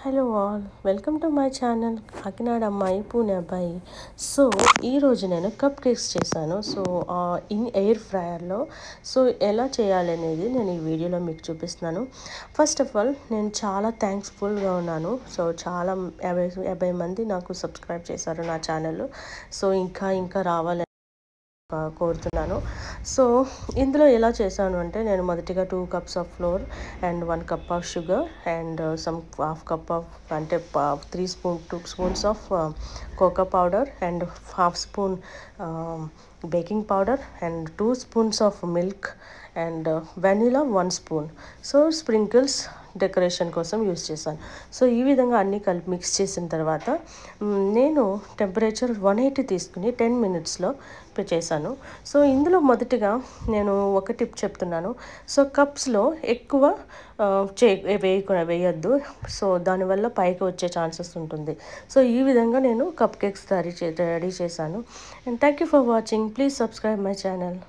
Hello all, welcome to my channel Kakinada అమ్మాయి పూణే అబ్బాయి. So ఈరోజు నేను కప్ కేక్స్ చేశాను. ఇన్ ఎయిర్ ఫ్రైయర్లో ఎలా చేయాలనేది నేను ఈ వీడియోలో మీకు చూపిస్తున్నాను. ఫస్ట్ ఆఫ్ ఆల్ నేను చాలా థ్యాంక్స్ఫుల్గా ఉన్నాను. చాలా 50 మంది నాకు సబ్స్క్రైబ్ చేశారు నా ఛానల్. ఇంకా రావాలని కోరుతున్నాను. ఇందులో ఎలా చేశాను అంటే, నేను మొదటిగా 2 cups of flour and 1 cup of sugar and some half cup of అంటే 2 spoons of cocoa powder and half spoon baking powder and 2 spoons of milk and vanilla 1 spoon. Sprinkles decoration కోసం యూస్ చేశాను. ఈ విధంగా అన్నీ కలిపి mix చేసిన తర్వాత నేను టెంపరేచర్ 180 తీసుకుని 10 minutesలో చేశాను. ఇందులో మొదటిగా నేను ఒక టిప్ చెప్తున్నాను. కప్స్లో ఎక్కువ వేయద్దు. దానివల్ల పైకి వచ్చే ఛాన్సెస్ ఉంటుంది. ఈ విధంగా నేను కప్ కేక్స్ రెడీ చేశాను. And thank you for watching. Please subscribe my channel.